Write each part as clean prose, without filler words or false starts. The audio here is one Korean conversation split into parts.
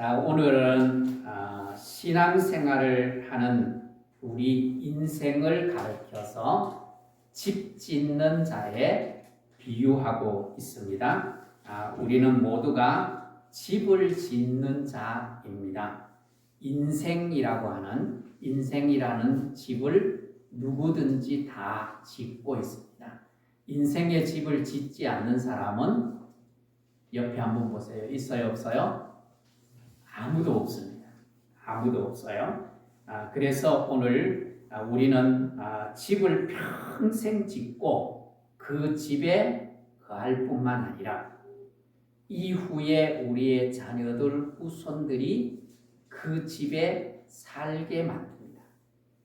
자, 오늘은 신앙생활을 하는 우리 인생을 가르쳐서 집 짓는 자에 비유하고 있습니다. 우리는 모두가 집을 짓는 자입니다. 인생이라는 집을 누구든지 다 짓고 있습니다. 인생의 집을 짓지 않는 사람은 옆에 한번 보세요. 있어요, 없어요? 아무도 없습니다. 아무도 없어요. 그래서 오늘 우리는 집을 평생 짓고 그 집에 거할 뿐만 아니라 이후에 우리의 자녀들, 후손들이 그 집에 살게 만듭니다.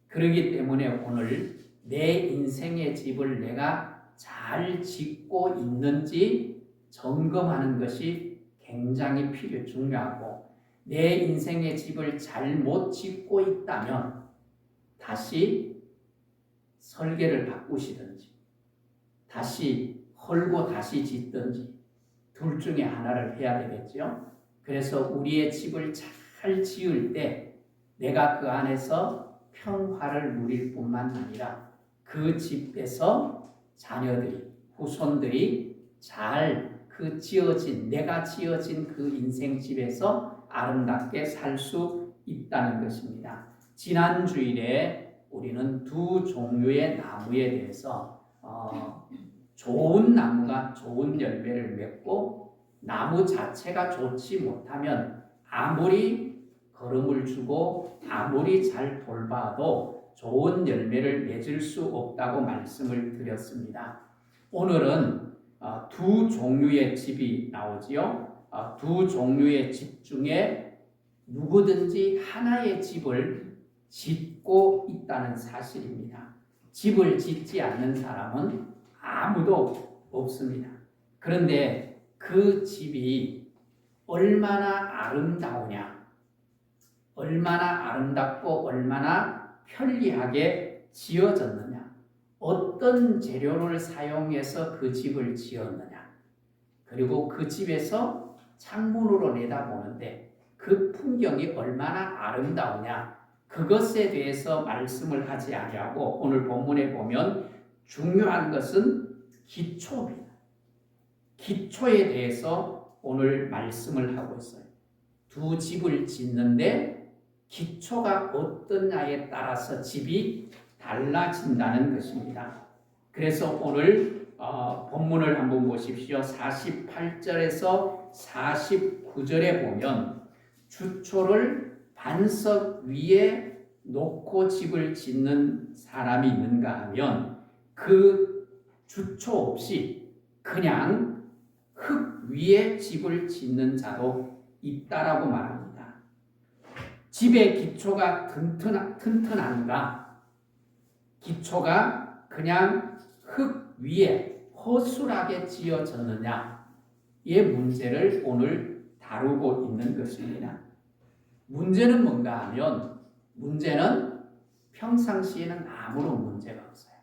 그렇기 때문에 오늘 내 인생의 집을 내가 잘 짓고 있는지 점검하는 것이 굉장히 중요하고, 내 인생의 집을 잘못 짓고 있다면 다시 설계를 바꾸시든지 다시 헐고 다시 짓든지 둘 중에 하나를 해야 되겠죠. 그래서 우리의 집을 잘 지을 때 내가 그 안에서 평화를 누릴 뿐만 아니라 그 집에서 자녀들이, 후손들이 잘 내가 지어진 그 인생집에서 아름답게 살 수 있다는 것입니다. 지난 주일에 우리는 두 종류의 나무에 대해서 좋은 나무가 좋은 열매를 맺고, 나무 자체가 좋지 못하면 아무리 거름을 주고 아무리 잘 돌봐도 좋은 열매를 맺을 수 없다고 말씀을 드렸습니다. 오늘은 두 종류의 집이 나오지요. 두 종류의 집 중에 누구든지 하나의 집을 짓고 있다는 사실입니다. 집을 짓지 않는 사람은 아무도 없습니다. 그런데 그 집이 얼마나 아름다우냐, 얼마나 아름답고 얼마나 편리하게 지어졌느냐, 어떤 재료를 사용해서 그 집을 지었느냐, 그리고 그 집에서 창문으로 내다보는데 그 풍경이 얼마나 아름다우냐, 그것에 대해서 말씀을 하지 아니하고 오늘 본문에 보면 중요한 것은 기초입니다. 기초에 대해서 오늘 말씀을 하고 있어요. 두 집을 짓는데 기초가 어떠냐에 따라서 집이 달라진다는 것입니다. 그래서 오늘 본문을 한번 보십시오. 48절에서 49절에 보면 주초를 반석 위에 놓고 집을 짓는 사람이 있는가 하면 그 주초 없이 그냥 흙 위에 집을 짓는 자도 있다라고 말합니다. 집의 기초가 튼튼한가, 기초가 그냥 흙 위에 허술하게 지어졌느냐의 문제를 오늘 다루고 있는 것입니다. 문제는 뭔가 하면, 문제는 평상시에는 아무런 문제가 없어요.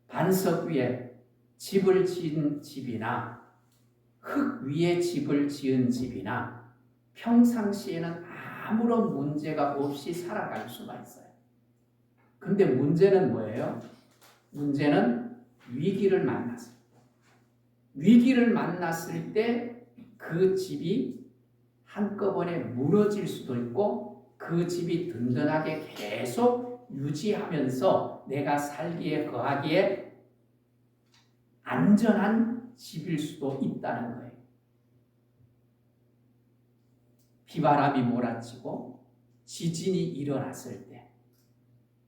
반석 위에 집을 지은 집이나 흙 위에 집을 지은 집이나 평상시에는 아무런 문제가 없이 살아갈 수가 있어요. 근데 문제는 뭐예요? 문제는 위기를 만났어요. 위기를 만났을 때 그 집이 한꺼번에 무너질 수도 있고, 그 집이 든든하게 계속 유지하면서 내가 살기에 거하기에 안전한 집일 수도 있다는 거예요. 비바람이 몰아치고 지진이 일어났을 때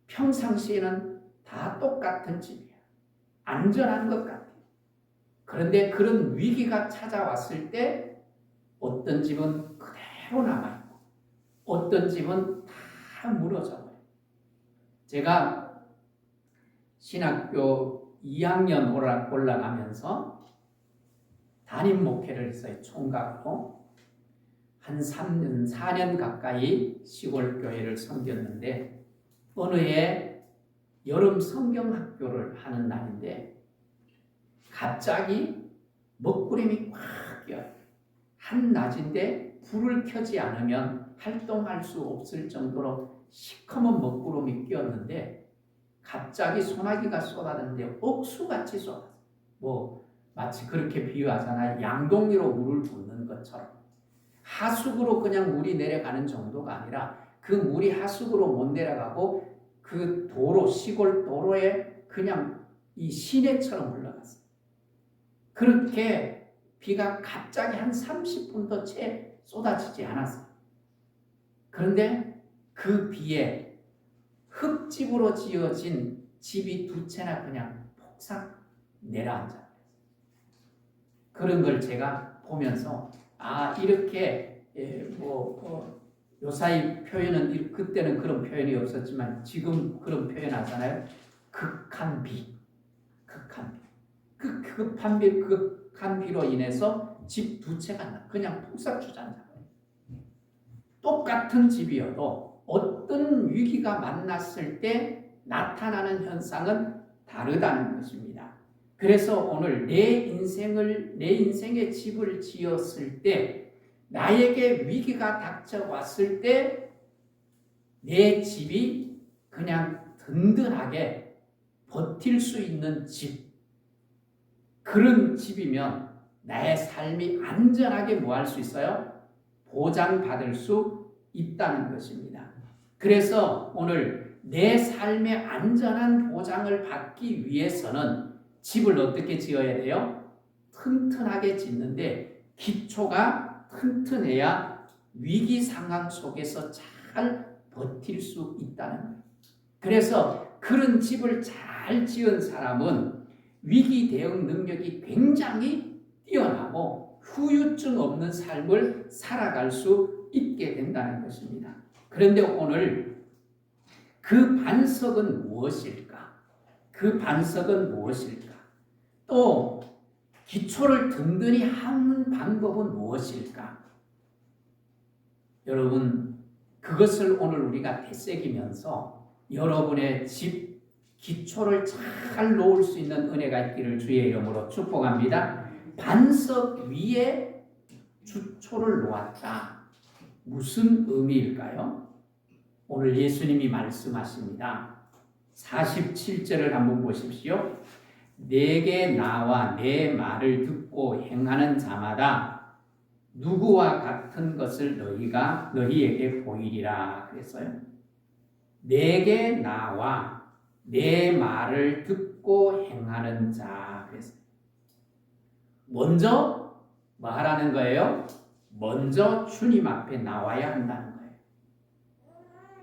평상시에는 다 똑같은 집이야. 안전한 것 같아요. 그런데 그런 위기가 찾아왔을 때 어떤 집은 그대로 남아있고 어떤 집은 다 무너져버려요. 제가 신학교 2학년 올라가면서 담임 목회를 했어요. 총각으로. 한 3년, 4년 가까이 시골 교회를 섬겼는데, 어느 해 여름 성경학교를 하는 날인데 갑자기 먹구름이 꽉 껴요. 한낮인데 불을 켜지 않으면 활동할 수 없을 정도로 시커먼 먹구름이 끼었는데 갑자기 소나기가 쏟아졌는데 억수같이 쏟아졌어요. 마치 그렇게 비유하잖아요. 양동이로 물을 붓는 것처럼. 하수구로 그냥 물이 내려가는 정도가 아니라 그 물이 하수구로 못 내려가고 그 도로, 시골 도로에 그냥 이 시내처럼 흘러갔어요. 그렇게 비가 갑자기 한 30분도 채 쏟아지지 않았어요. 그런데 그 비에 흙집으로 지어진 집이 두 채나 그냥 폭삭 내려앉아요. 그런 걸 제가 보면서 이렇게 요사이 표현은 그때는 그런 표현이 없었지만 지금 그런 표현 하잖아요. 극한 비. 그 극한 비로 인해서 집 두 채가 그냥 폭삭 주저앉아요. 똑같은 집이어도 어떤 위기가 만났을 때 나타나는 현상은 다르다는 것입니다. 그래서 오늘 내 인생의 집을 지었을 때 나에게 위기가 닥쳐왔을 때 내 집이 그냥 든든하게 버틸 수 있는 집, 그런 집이면 나의 삶이 안전하게 할 수 있어요? 보장받을 수 있다는 것입니다. 그래서 오늘 내 삶의 안전한 보장을 받기 위해서는 집을 어떻게 지어야 돼요? 튼튼하게 짓는데 기초가 튼튼해야 위기 상황 속에서 잘 버틸 수 있다는 거예요. 그래서 그런 집을 잘 지은 사람은 위기 대응 능력이 굉장히 뛰어나고 후유증 없는 삶을 살아갈 수 있게 된다는 것입니다. 그런데 오늘 그 반석은 무엇일까? 또 기초를 든든히 하는 방법은 무엇일까? 여러분, 그것을 오늘 우리가 되새기면서 여러분의 집 기초를 잘 놓을 수 있는 은혜가 있기를 주의 이름으로 축복합니다. 반석 위에 주초를 놓았다. 무슨 의미일까요? 오늘 예수님이 말씀하십니다. 47절을 한번 보십시오. 내게 나와 내 말을 듣고 행하는 자마다 누구와 같은 것을 너희에게 보이리라 그랬어요. 내게 나와 내 말을 듣고 행하는 자 그랬어요. 먼저 뭐 하라는 거예요? 먼저 주님 앞에 나와야 한다는 거예요.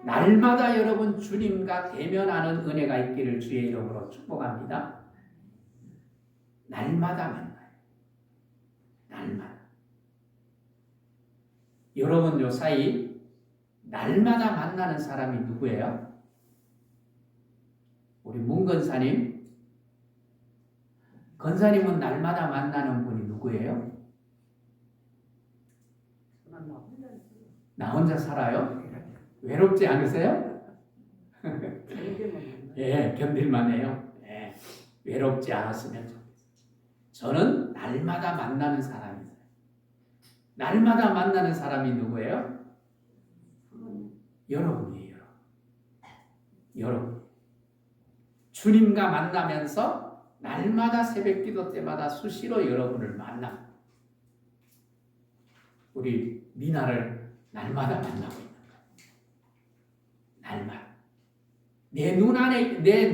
날마다 여러분 주님과 대면하는 은혜가 있기를 주의 이름으로 축복합니다. 날마다 만나요. 날마다. 여러분 요사이 날마다 만나는 사람이 누구예요? 우리 문건사님. 건사님은 날마다 만나는 분이 누구예요? 나 혼자 살아요? 외롭지 않으세요? 예, 견딜만 해요. 예, 외롭지 않았으면 좋겠어요. 저는 날마다 만나는 사람이에요. 날마다 만나는 사람이 누구예요? 여러분이에요. 여러분. 주님과 만나면서 날마다 새벽기도 때마다 수시로 여러분을 만납니다. 우리 미나를 날마다 만나고 있는 거예요. 날마다. 내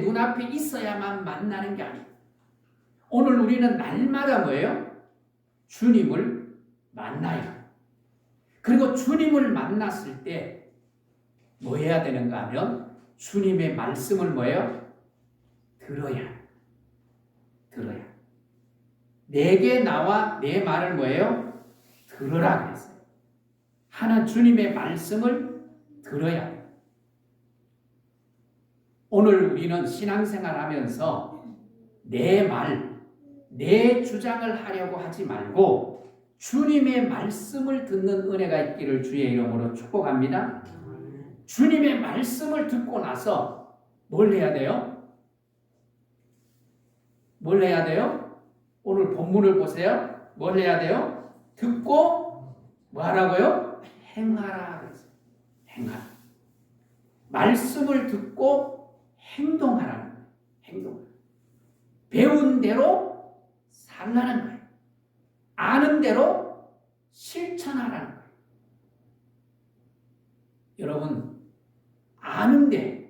눈앞에 있어야만 만나는 게 아니에요. 오늘 우리는 날마다 뭐예요? 주님을 만나요. 그리고 주님을 만났을 때 뭐 해야 되는가 하면 주님의 말씀을 뭐예요? 들어야. 내게 나와 내 말을 뭐예요? 들으라 그랬어요. 하는 주님의 말씀을 들어야 해요. 오늘 우리는 신앙생활 하면서 내 말, 내 주장을 하려고 하지 말고 주님의 말씀을 듣는 은혜가 있기를 주의 이름으로 축복합니다. 주님의 말씀을 듣고 나서 뭘 해야 돼요? 오늘 본문을 보세요. 뭘 해야 돼요? 듣고 뭐하라고요? 행하라 그랬어요. 행하라. 말씀을 듣고 행동하라는 거예요. 행동. 배운 대로 살라는 거예요. 아는 대로 실천하라는 거예요. 여러분, 아는데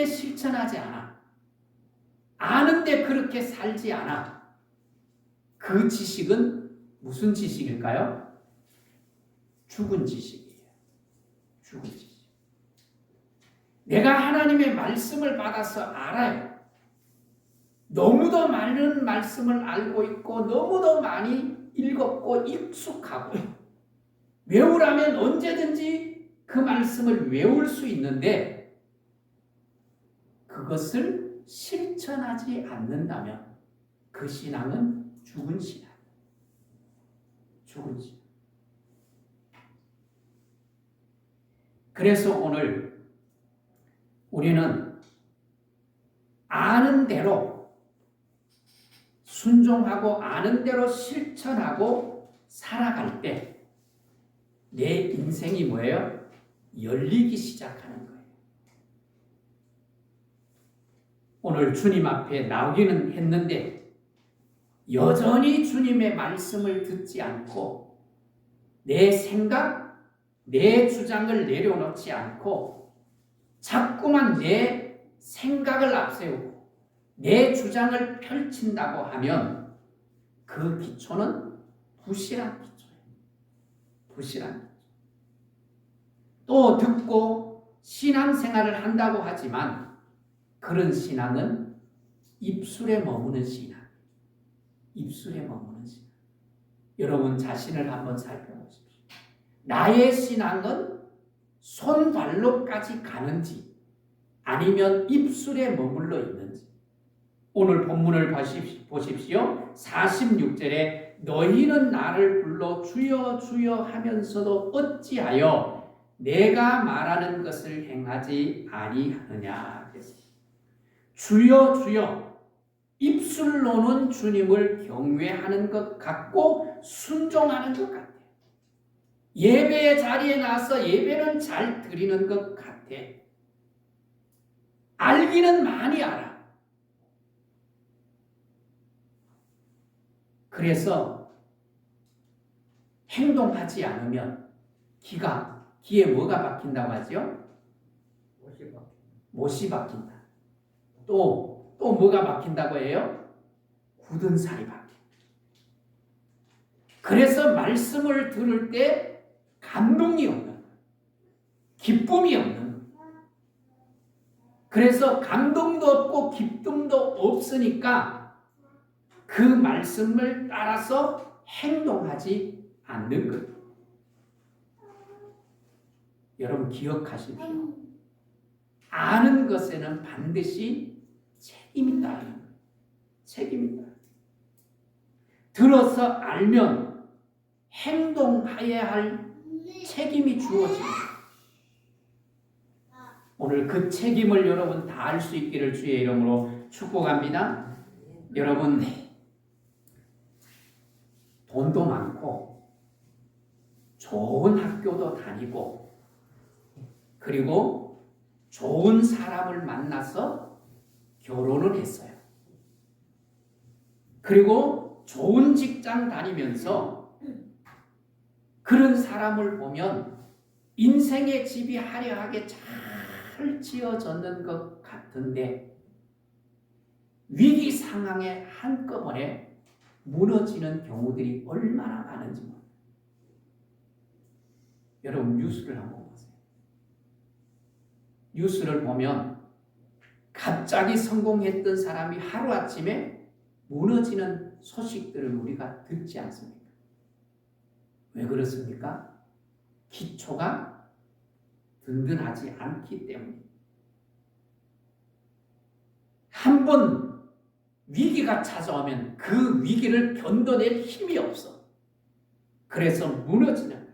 실천하지 않아. 아는데 그렇게 살지 않아. 그 지식은 무슨 지식일까요? 죽은 지식이에요. 죽은 지식. 내가 하나님의 말씀을 받아서 알아요. 너무도 많은 말씀을 알고 있고 너무도 많이 읽었고 익숙하고 외우라면 언제든지 그 말씀을 외울 수 있는데 그것을 실천하지 않는다면 그 신앙은 죽은 신앙. 죽은 신앙. 그래서 오늘 우리는 아는 대로 순종하고 아는 대로 실천하고 살아갈 때 내 인생이 뭐예요? 열리기 시작하는 거예요. 오늘 주님 앞에 나오기는 했는데 여전히 주님의 말씀을 듣지 않고 내 생각, 내 주장을 내려놓지 않고 자꾸만 내 생각을 앞세우고 내 주장을 펼친다고 하면 그 기초는 부실한 기초예요. 부실한 기초. 또 듣고 신앙생활을 한다고 하지만 그런 신앙은 입술에 머무는 신앙. 입술에 머무는 신앙. 여러분 자신을 한번 살펴보십시오. 나의 신앙은 손발로까지 가는지 아니면 입술에 머물러 있는지. 오늘 본문을 보십시오. 46절에 너희는 나를 불러 주여 주여 하면서도 어찌하여 내가 말하는 것을 행하지 아니하느냐. 주여 주여. 입술로는 주님을 경외하는 것 같고 순종하는 것 같아요. 예배의 자리에 나와서 예배는 잘 드리는 것 같아. 알기는 많이 알아. 그래서 행동하지 않으면 귀에 뭐가 박힌다고 하죠? 못이 박힌다. 또 뭐가 박힌다고 해요? 굳은 살이 박힌다. 그래서 말씀을 들을 때 감동이 없는, 기쁨이 없는. 그래서 감동도 없고 기쁨도 없으니까 그 말씀을 따라서 행동하지 않는 것. 여러분 기억하십시오. 아는 것에는 반드시 책임이 따르는 거예요. 책임이 따르는 거예요. 들어서 알면 행동해야 할 책임이 주어집니다. 오늘 그 책임을 여러분 다 알 수 있기를 주의 이름으로 축복합니다. 여러분 돈도 많고 좋은 학교도 다니고 그리고 좋은 사람을 만나서 결혼을 했어요. 그리고 좋은 직장 다니면서 그런 사람을 보면 인생의 집이 화려하게 잘 지어졌는 것 같은데 위기 상황에 한꺼번에 무너지는 경우들이 얼마나 많은지 모릅니다. 여러분 뉴스를 한번 보세요. 뉴스를 보면 갑자기 성공했던 사람이 하루아침에 무너지는 소식들을 우리가 듣지 않습니까? 왜 그렇습니까? 기초가 든든하지 않기 때문입니다. 한번 위기가 찾아오면 그 위기를 견뎌낼 힘이 없어. 그래서 무너지는 거예요.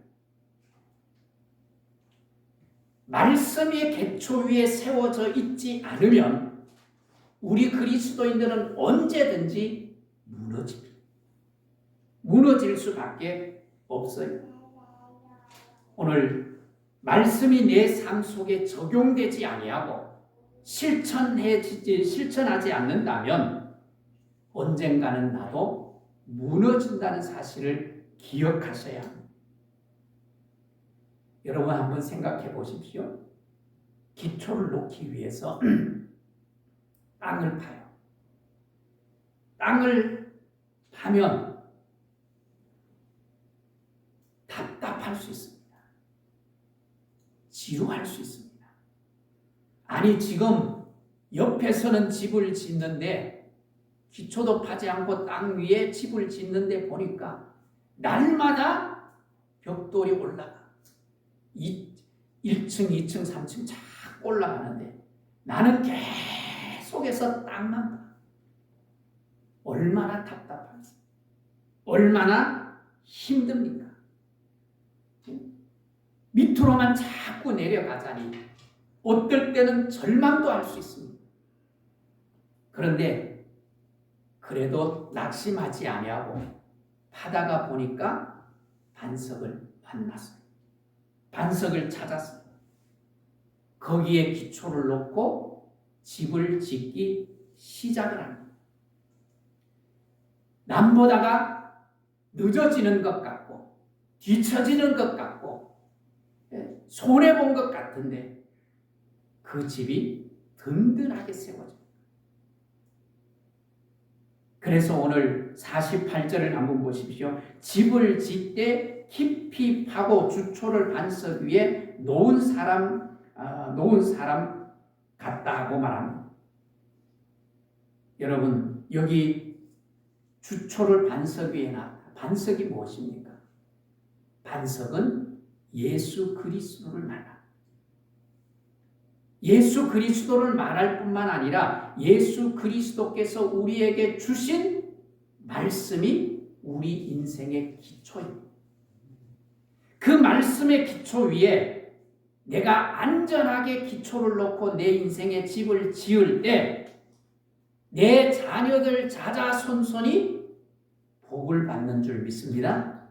말씀이 기초 위에 세워져 있지 않으면 우리 그리스도인들은 언제든지 무너집니다. 무너질 수밖에 없어요. 오늘 말씀이 내 삶 속에 적용되지 아니하고 실천하지 않는다면 언젠가는 나도 무너진다는 사실을 기억하셔야 합니다. 여러분 한번 생각해 보십시오. 기초를 놓기 위해서 땅을 파요. 땅을 파면 답답할 수 있습니다. 지루할 수 있습니다. 아니 지금 옆에서는 집을 짓는데 기초도 파지 않고 땅 위에 집을 짓는데 보니까 날마다 벽돌이 올라가. 1층, 2층, 3층 쫙 올라가는데 나는 계속해서 땅만 봐. 얼마나 답답합니까? 얼마나 힘듭니까? 밑으로만 자꾸 내려가자니 어떨 때는 절망도 할 수 있습니다. 그런데 그래도 낙심하지 아니하고 파다가 보니까 반석을 만났어요. 반석을 찾았어요. 거기에 기초를 놓고 집을 짓기 시작을 합니다. 남보다가 늦어지는 것 같고 뒤처지는 것 같고 손해본 것 같은데 그 집이 든든하게 세워집니다. 그래서 오늘 48절을 한번 보십시오. 집을 짓되 깊이 파고 주초를 반석 위에 놓은 사람 같다고 말합니다. 여러분 여기 주초를 반석 위에 놨다. 반석이 무엇입니까? 반석은 예수 그리스도를 말합니다. 예수 그리스도를 말할 뿐만 아니라 예수 그리스도께서 우리에게 주신 말씀이 우리 인생의 기초입니다. 그 말씀의 기초 위에 내가 안전하게 기초를 놓고 내 인생의 집을 지을 때 내 자녀들 자자손손이 복을 받는 줄 믿습니다.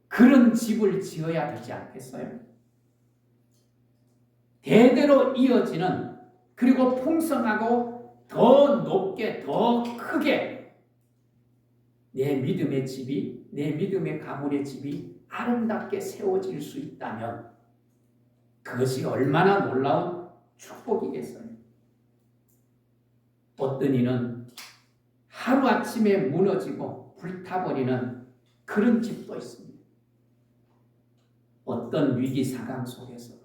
그런 집을 지어야 되지 않겠어요? 대대로 이어지는 그리고 풍성하고 더 높게 더 크게 내 믿음의 집이 내 믿음의 가문의 집이 아름답게 세워질 수 있다면 그것이 얼마나 놀라운 축복이겠어요. 어떤 이는 하루아침에 무너지고 불타버리는 그런 집도 있습니다. 어떤 위기 상황 속에서도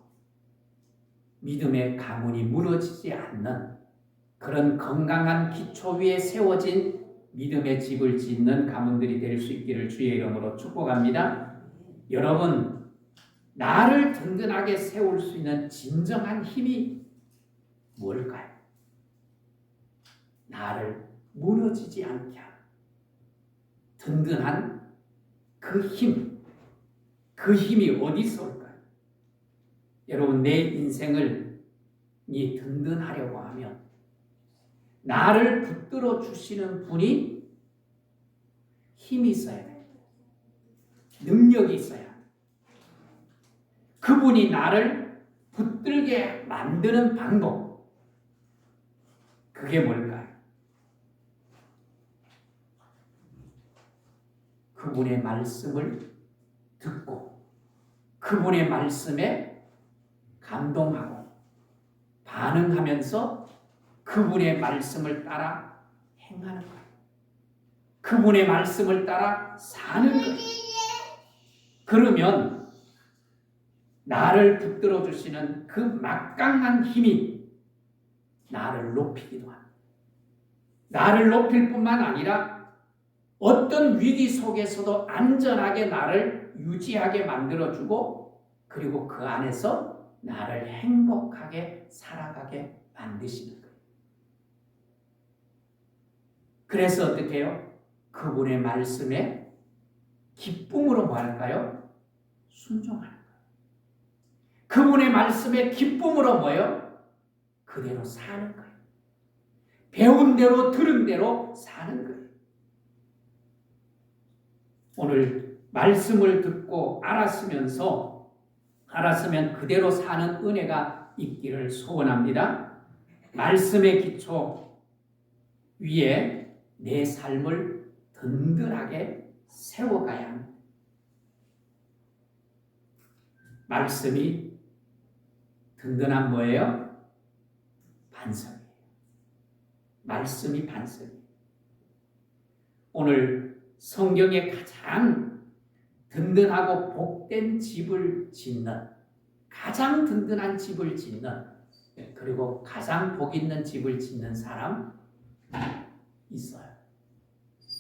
믿음의 가문이 무너지지 않는 그런 건강한 기초 위에 세워진 믿음의 집을 짓는 가문들이 될 수 있기를 주의 이름으로 축복합니다. 여러분, 나를 든든하게 세울 수 있는 진정한 힘이 뭘까요? 나를 무너지지 않게 하는 든든한 그 힘, 그 힘이 어디서 올까요? 여러분, 내 인생을 든든하려고 하면 나를 붙들어 주시는 분이 힘이 있어야 돼요. 능력이 있어야 돼요. 그분이 나를 붙들게 만드는 방법, 그게 뭘까요? 그분의 말씀을 듣고 그분의 말씀에 감동하고 반응하면서 그분의 말씀을 따라 행하는 거예요. 그분의 말씀을 따라 사는 거예요. 그러면 나를 붙들어 주시는 그 막강한 힘이 나를 높이기도 합니다. 나를 높일 뿐만 아니라 어떤 위기 속에서도 안전하게 나를 유지하게 만들어주고 그리고 그 안에서 나를 행복하게 살아가게 만드시는 거예요. 그래서 어떻게 해요? 그분의 말씀에 기쁨으로 뭐 할까요? 순종하는 거예요. 그분의 말씀에 기쁨으로 뭐요? 그대로 사는 거예요. 배운 대로 들은 대로 사는 거예요. 오늘 말씀을 듣고 알았으면 그대로 사는 은혜가 있기를 소원합니다. 말씀의 기초 위에 내 삶을 든든하게 세워가야 합니다. 말씀이 든든한 뭐예요? 반석이에요. 말씀이 반석이에요. 오늘 성경에 가장 든든하고 복된 집을 짓는, 가장 든든한 집을 짓는, 그리고 가장 복 있는 집을 짓는 사람 있어요.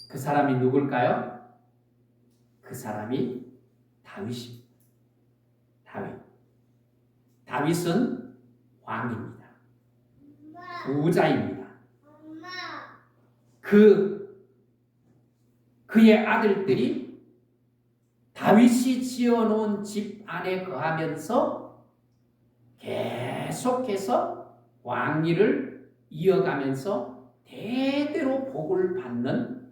그 사람이 누굴까요? 그 사람이 다윗입니다. 다윗은 왕입니다. 부자입니다. 그의 아들들이 다윗이 지어놓은 집 안에 거하면서 계속해서 왕위를 이어가면서 대대로 복을 받는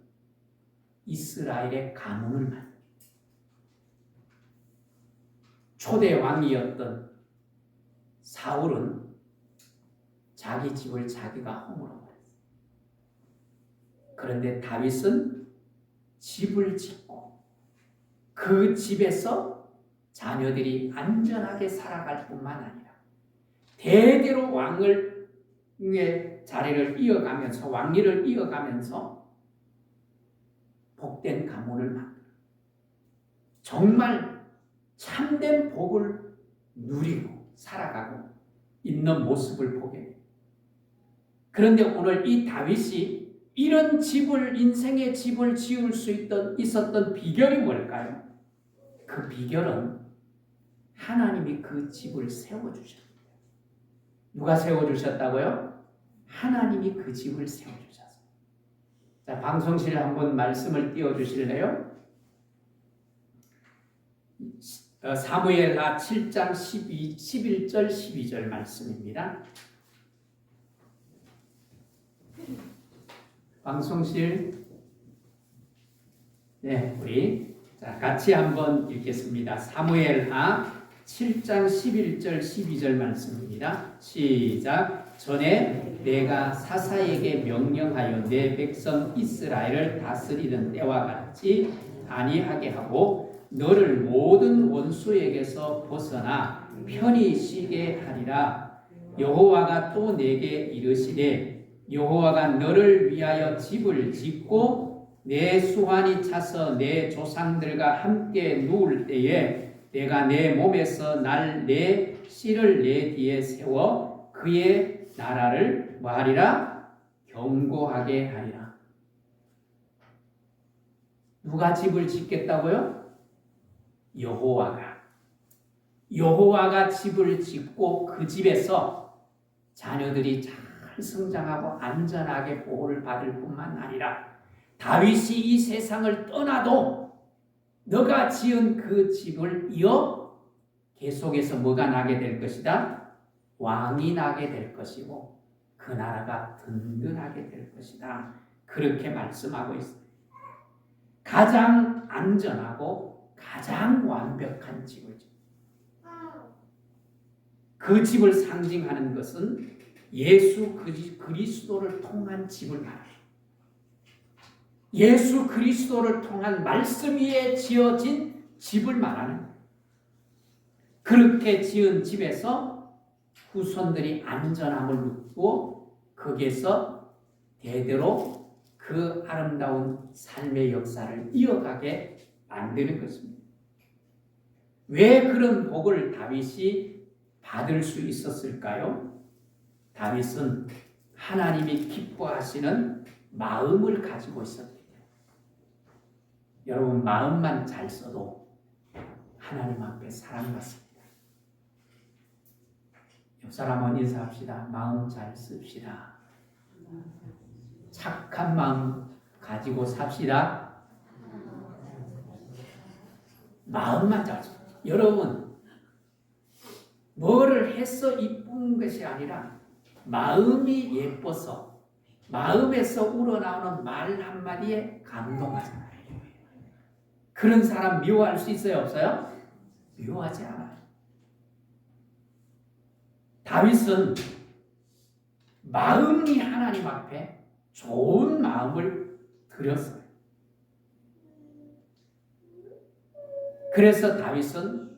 이스라엘의 가문을 만듭니다. 초대 왕이었던 사울은 자기 집을 자기가 허물어버렸어요. 그런데 다윗은 집을 짓고 그 집에서 자녀들이 안전하게 살아갈 뿐만 아니라 대대로 왕의 자리를 이어가면서 왕위를 이어가면서 복된 가문을 만들어 정말 참된 복을 누리고 살아가고 있는 모습을 보게 됩니다. 그런데 오늘 이 다윗이 이런 인생의 집을 지을 수 있었던 비결이 뭘까요? 그 비결은 하나님이 그 집을 세워주셨습니다. 누가 세워주셨다고요? 하나님이 그 집을 세워주셨어요. 자, 방송실에 한번 말씀을 띄워주실래요? 사무엘하 7장 11절 12절 말씀입니다. 방송실, 네, 우리 같이 한번 읽겠습니다. 사무엘하 7장 11절 12절 말씀입니다. 시작. 전에 내가 사사에게 명령하여 내 백성 이스라엘을 다스리던 때와 같이 아니하게 하고 너를 모든 원수에게서 벗어나 편히 쉬게 하리라. 여호와가 또 내게 이르시되 여호와가 너를 위하여 집을 짓고 내 수완이 차서 내 조상들과 함께 누울 때에 내가 내 몸에서 내 씨를 내 뒤에 세워 그의 나라를 뭐하리라? 견고하게 하리라. 누가 집을 짓겠다고요? 여호와가 집을 짓고 그 집에서 자녀들이 잘 성장하고 안전하게 보호를 받을 뿐만 아니라 다윗이 이 세상을 떠나도 너가 지은 그 집을 이어 계속해서 뭐가 나게 될 것이다? 왕이 나게 될 것이고 그 나라가 든든하게 될 것이다. 그렇게 말씀하고 있습니다. 가장 안전하고 가장 완벽한 집을 그 집을 상징하는 것은 예수 그리스도를 통한 집을 말합니다. 예수 그리스도를 통한 말씀 위에 지어진 집을 말하는 거예요. 그렇게 지은 집에서 후손들이 안전함을 누리고 거기에서 대대로 그 아름다운 삶의 역사를 이어가게 만드는 것입니다. 왜 그런 복을 다윗이 받을 수 있었을까요? 다윗은 하나님이 기뻐하시는 마음을 가지고 있었기 때문에. 여러분, 마음만 잘 써도 하나님 앞에 사랑받습니다. 옆 사람은 인사합시다. 마음 잘 씁시다. 착한 마음 가지고 삽시다. 마음만 잘 씁시다. 여러분, 뭐를 해서 이쁜 것이 아니라 마음이 예뻐서 마음에서 우러나오는 말 한마디에 감동하잖아요. 그 그런 사람 미워할 수 있어요, 없어요? 미워하지 않아요. 다윗은 마음이 하나님 앞에 좋은 마음을 드렸어요. 그래서 다윗은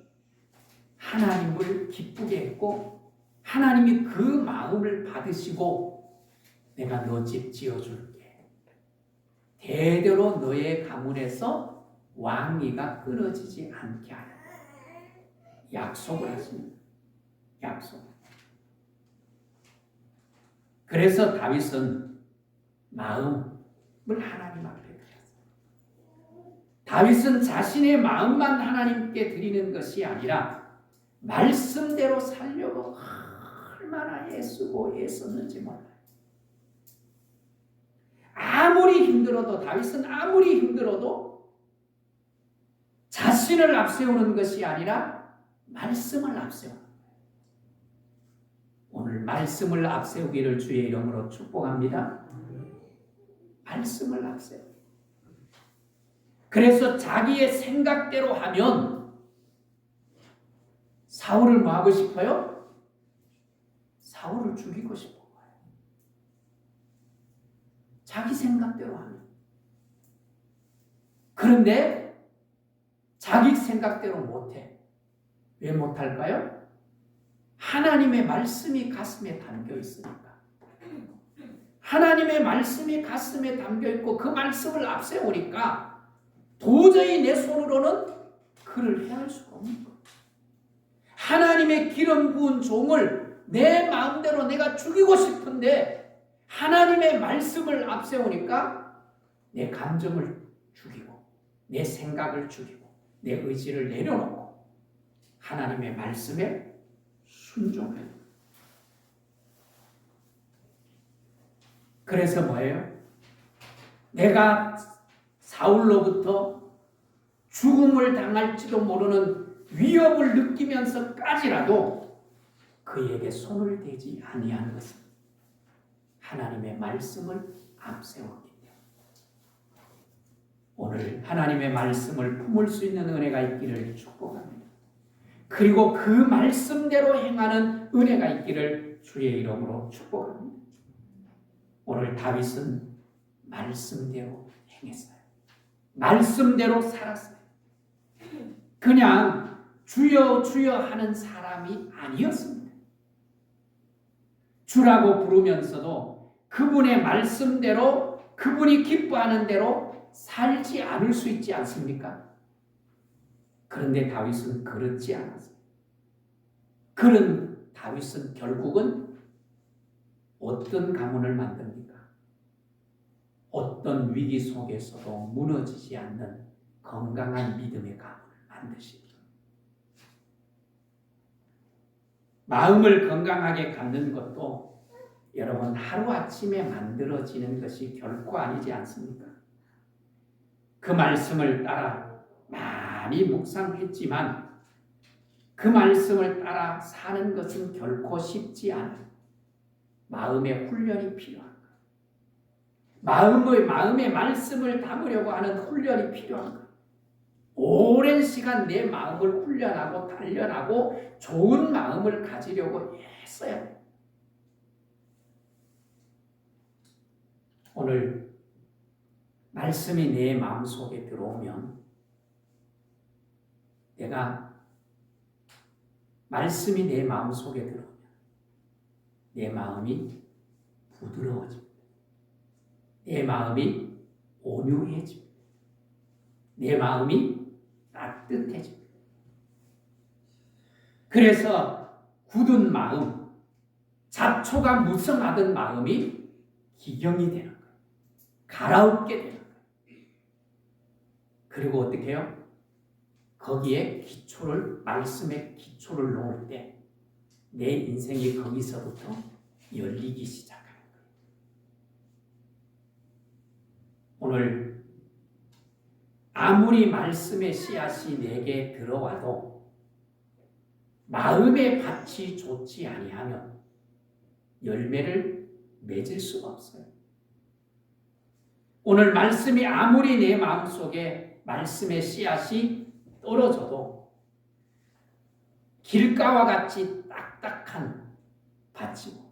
하나님을 기쁘게 했고 하나님이 그 마음을 받으시고 내가 너 집 지어줄게. 대대로 너의 가문에서 왕위가 끊어지지 않게 하라. 약속을 하십니다. 약속. 그래서 다윗은 마음을 하나님 앞에 드렸어요. 다윗은 자신의 마음만 하나님께 드리는 것이 아니라 말씀대로 살려고 얼마나 애쓰고 애썼는지 몰라요. 아무리 힘들어도 다윗은 아무리 힘들어도 자신을 앞세우는 것이 아니라 말씀을 앞세우는 거예요. 오늘 말씀을 앞세우기를 주의 이름으로 축복합니다. 말씀을 앞세워. 그래서 자기의 생각대로 하면 사울을 뭐 하고 싶어요? 사울을 죽이고 싶은 거예요. 자기 생각대로 하면. 그런데 자기 생각대로 못해. 왜 못할까요? 하나님의 말씀이 가슴에 담겨 있으니까. 하나님의 말씀이 가슴에 담겨 있고 그 말씀을 앞세우니까 도저히 내 손으로는 그를 해할 수가 없는 거예요. 하나님의 기름 부은 종을 내 마음대로 내가 죽이고 싶은데 하나님의 말씀을 앞세우니까 내 감정을 죽이고 내 생각을 죽이고 내 의지를 내려놓고 하나님의 말씀에 순종해요. 그래서 뭐예요? 내가 사울로부터 죽음을 당할지도 모르는 위협을 느끼면서까지라도 그에게 손을 대지 아니한 것은 하나님의 말씀을 앞세웠기 때문에 오늘 하나님의 말씀을 품을 수 있는 은혜가 있기를 축복합니다. 그리고 그 말씀대로 행하는 은혜가 있기를 주의 이름으로 축복합니다. 오늘 다윗은 말씀대로 행했어요. 말씀대로 살았어요. 그냥 주여 주여 하는 사람이 아니었습니다. 주라고 부르면서도 그분의 말씀대로 그분이 기뻐하는 대로 살지 않을 수 있지 않습니까? 그런데 다윗은 그렇지 않았어요. 그런 다윗은 결국은 어떤 가문을 만듭니까? 어떤 위기 속에서도 무너지지 않는 건강한 믿음의 가문을 만드십니다. 마음을 건강하게 갖는 것도 여러분 하루아침에 만들어지는 것이 결코 아니지 않습니까? 그 말씀을 따라 많이 묵상했지만 그 말씀을 따라 사는 것은 결코 쉽지 않아요. 마음의 훈련이 필요한 거예요. 마음의 말씀을 담으려고 하는 훈련이 필요한 거예요. 오랜 시간 내 마음을 훈련하고 단련하고 좋은 마음을 가지려고 했어야 돼요. 오늘 말씀이 내 마음속에 들어오면 말씀이 내 마음속에 들어오면 내 마음이 부드러워집니다. 내 마음이 온유해집니다. 내 마음이 따뜻해집니다. 그래서 굳은 마음, 잡초가 무성하던 마음이 기경이 되는 거예요. 가라앉게 되는 거예요. 그리고 어떻게 해요? 거기에 말씀의 기초를 놓을 때 내 인생이 거기서부터 열리기 시작하는 거예요. 오늘 아무리 말씀의 씨앗이 내게 들어와도 마음의 밭이 좋지 아니하면 열매를 맺을 수가 없어요. 오늘 말씀이 아무리 내 마음속에 말씀의 씨앗이 떨어져도 길가와 같이 딱딱한 밭이고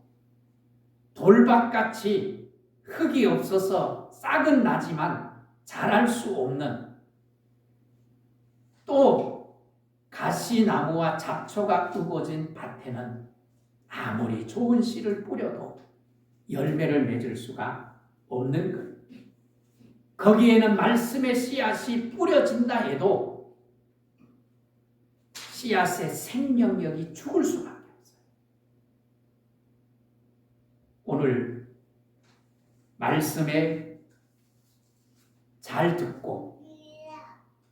돌밭같이 흙이 없어서 싹은 나지만 자랄 수 없는, 또 가시나무와 잡초가 우거진 밭에는 아무리 좋은 씨를 뿌려도 열매를 맺을 수가 없는 것. 거기에는 말씀의 씨앗이 뿌려진다 해도 씨앗의 생명력이 죽을 수밖에 없어요. 오늘 말씀에 잘 듣고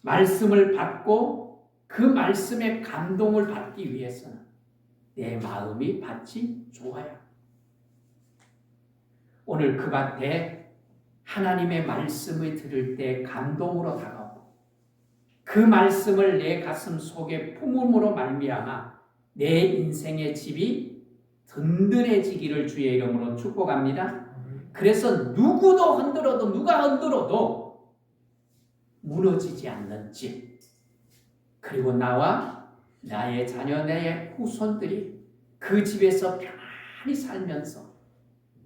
말씀을 받고 그 말씀의 감동을 받기 위해서는 내 마음이 밭이 좋아야. 오늘 그 밭에 하나님의 말씀을 들을 때 감동으로 다가오고 그 말씀을 내 가슴 속에 품음으로 말미암아 내 인생의 집이 든든해지기를 주의 이름으로 축복합니다. 그래서 누구도 흔들어도, 누가 흔들어도 무너지지 않는 집, 그리고 나와 나의 자녀, 내 후손들이 그 집에서 편안히 살면서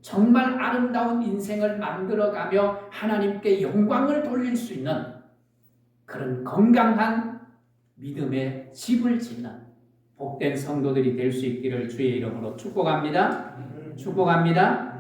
정말 아름다운 인생을 만들어가며 하나님께 영광을 돌릴 수 있는 그런 건강한 믿음의 집을 짓는 복된 성도들이 될 수 있기를 주의 이름으로 축복합니다. 축복합니다.